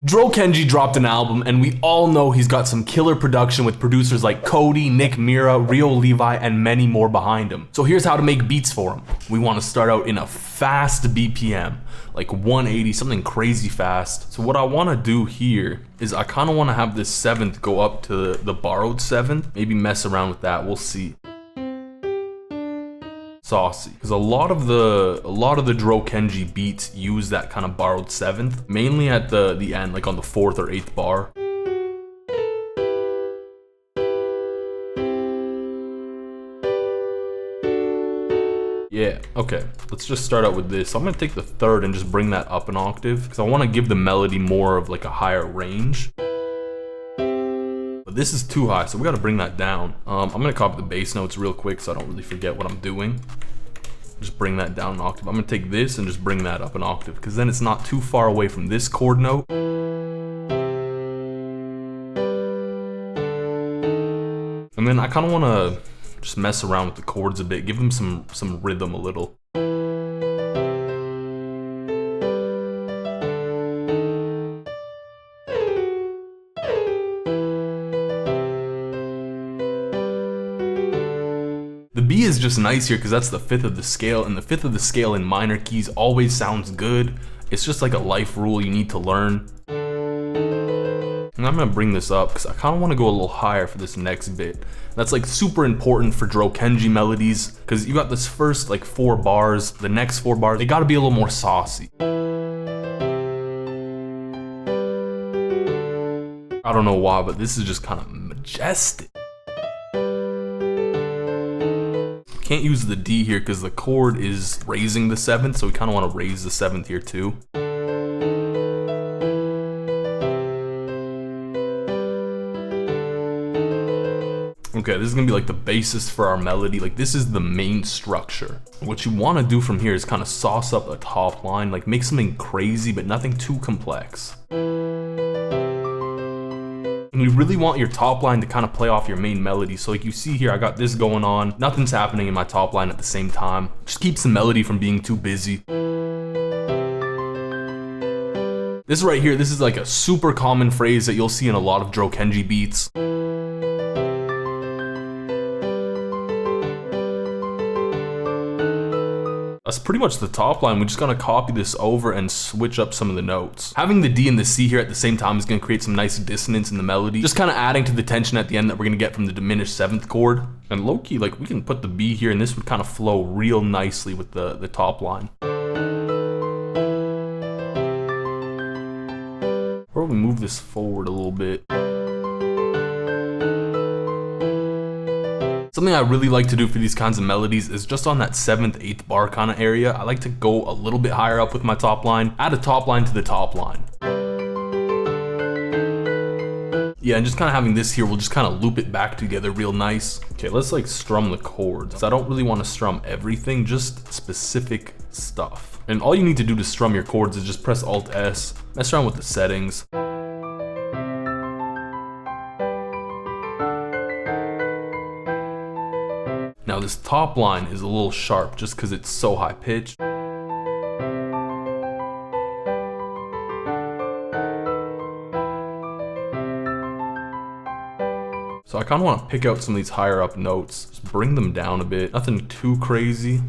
Dro Kenji dropped an album, and we all know he's got some killer production with producers like Cody, Nick Mira, Rio Levi, and many more behind him. So here's how to make beats for him. We want to start out in a fast BPM, like 180, something crazy fast. So what I want to do here is I kind of want to have this 7th go up to the borrowed 7th, maybe mess around with that, we'll see. Saucy, because a lot of the Dro Kenji beats use that kind of borrowed 7th, mainly at the end, like on the 4th or 8th bar. Yeah, okay, let's just start out with this. So I'm gonna take the 3rd and just bring that up an octave, because I want to give the melody more of like a higher range. But this is too high, so we gotta bring that down. I'm gonna copy the bass notes real quick so I don't really forget what I'm doing. Just bring that down an octave. I'm gonna take this and just bring that up an octave, because then it's not too far away from this chord note. And then I kind of want to just mess around with the chords a bit, give them some rhythm a little. The B is just nice here because that's the 5th of the scale, and the 5th of the scale in minor keys always sounds good. It's just like a life rule you need to learn. And I'm gonna bring this up because I kind of want to go a little higher for this next bit. That's like super important for Dro Kenji melodies, because you got this first like 4 bars, the next 4 bars, they gotta be a little more saucy. I don't know why, but this is just kind of majestic. Can't use the D here because the chord is raising the 7th, so we kind of want to raise the 7th here too. Okay, this is gonna be like the basis for our melody. Like, this is the main structure. What you want to do from here is kind of sauce up a top line, like make something crazy but nothing too complex. And you really want your top line to kind of play off your main melody. So like you see here, I got this going on. Nothing's happening in my top line at the same time. Just keeps the melody from being too busy. This right here, this is like a super common phrase that you'll see in a lot of Dro Kenji beats. That's pretty much the top line. We're just gonna copy this over and switch up some of the notes. Having the D and the C here at the same time is gonna create some nice dissonance in the melody, just kind of adding to the tension at the end that we're gonna get from the diminished 7th chord. And low-key, like, we can put the B here and this would kind of flow real nicely with the top line. Probably move this forward a little bit. Something I really like to do for these kinds of melodies is just on that 7th, 8th bar kind of area, I like to go a little bit higher up with my top line, add a top line to the top line. Yeah, and just kind of having this here, we'll just kind of loop it back together real nice. Okay, let's like strum the chords. I don't really want to strum everything, just specific stuff. And all you need to do to strum your chords is just press Alt S, mess around with the settings. Now this top line is a little sharp just because it's so high pitched. So I kind of want to pick out some of these higher up notes, just bring them down a bit, nothing too crazy.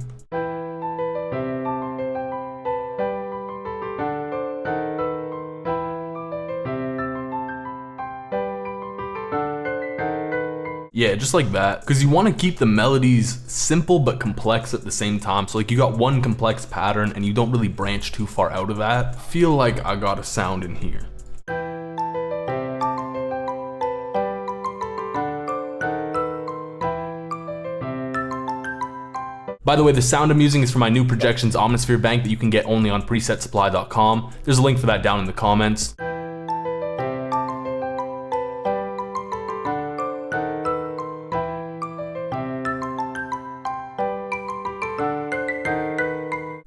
Yeah, just like that, because you want to keep the melodies simple but complex at the same time. So like you got one complex pattern and you don't really branch too far out of that. Feel like I got a sound in here. By the way, the sound I'm using is for my new Projections Omnisphere bank that you can get only on presetsupply.com. There's a link for that down in the comments.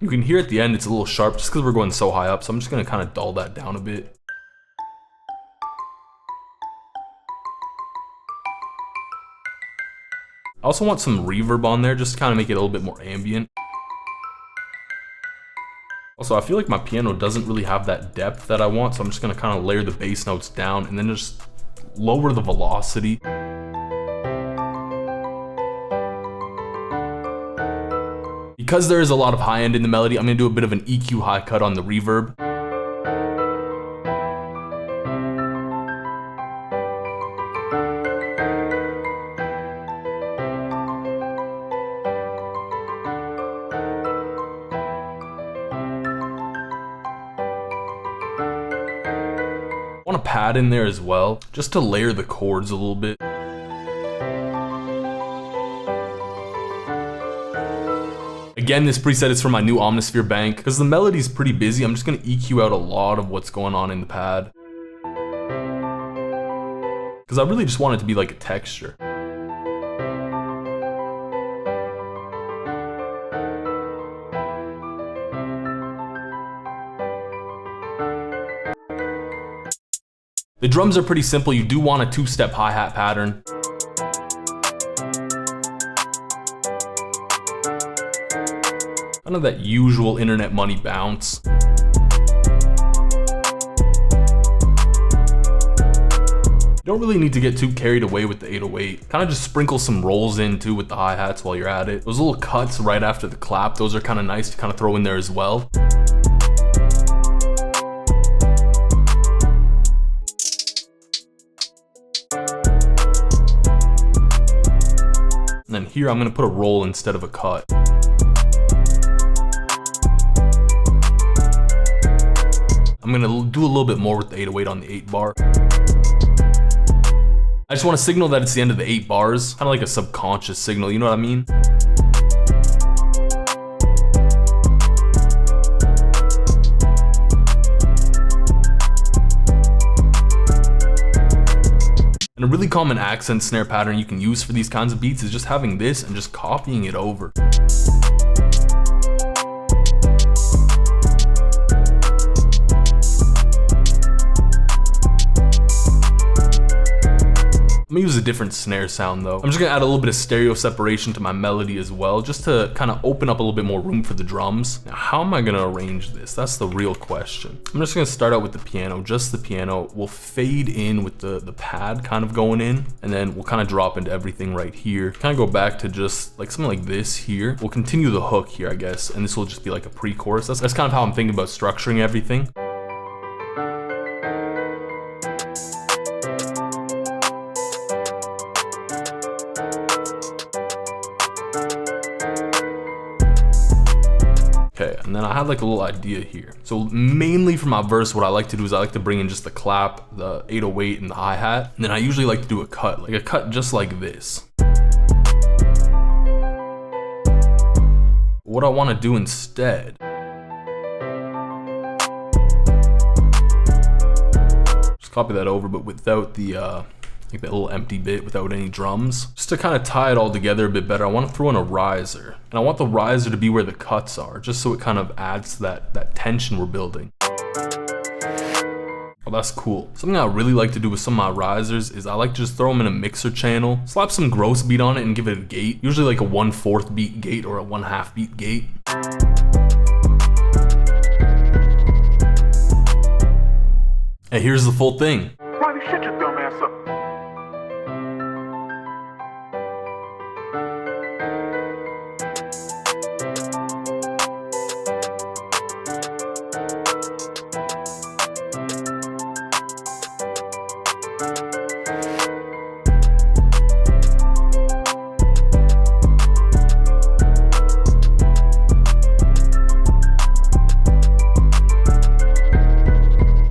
You can hear at the end it's a little sharp just because we're going so high up, so I'm just gonna kind of dull that down a bit. I also want some reverb on there just to kind of make it a little bit more ambient. Also, I feel like my piano doesn't really have that depth that I want, so I'm just gonna kind of layer the bass notes down and then just lower the velocity. Because there is a lot of high end in the melody, I'm gonna do a bit of an EQ high cut on the reverb. I want a pad in there as well, just to layer the chords a little bit. Again, this preset is from my new Omnisphere bank. Because the melody's pretty busy, I'm just gonna EQ out a lot of what's going on in the pad. Because I really just want it to be like a texture. The drums are pretty simple. You do want a two-step hi-hat pattern. Kind of that usual internet money bounce. You don't really need to get too carried away with the 808. Kind of just sprinkle some rolls in too with the hi-hats while you're at it. Those little cuts right after the clap, those are kind of nice to kind of throw in there as well. And then here I'm gonna put a roll instead of a cut. I'm gonna do a little bit more with the 808 on the 8 bar. I just want to signal that it's the end of the 8 bars, kind of like a subconscious signal, you know what I mean? And a really common accent snare pattern you can use for these kinds of beats is just having this and just copying it over. I'm gonna use a different snare sound though. I'm just gonna add a little bit of stereo separation to my melody as well, just to kind of open up a little bit more room for the drums. Now, how am I gonna arrange this? That's the real question. I'm just gonna start out with the piano, just the piano. We'll fade in with the pad kind of going in, and then we'll kind of drop into everything right here. Kind of go back to just like something like this here. We'll continue the hook here, I guess, and this will just be like a pre-chorus. That's kind of how I'm thinking about structuring everything. Okay, and then I had like a little idea here. So mainly for my verse, what I like to do is I like to bring in just the clap, the 808 and the hi-hat. And then I usually like to do a cut just like this. What I want to do instead, just copy that over, but without the like that little empty bit, without any drums. Just to kind of tie it all together a bit better, I want to throw in a riser. And I want the riser to be where the cuts are, just so it kind of adds to that tension we're building. Oh, that's cool. Something I really like to do with some of my risers is I like to just throw them in a mixer channel, slap some gross beat on it and give it a gate. Usually like a 1/4 beat gate or a 1/2 beat gate. And here's the full thing. Riley, shut your dumb ass up.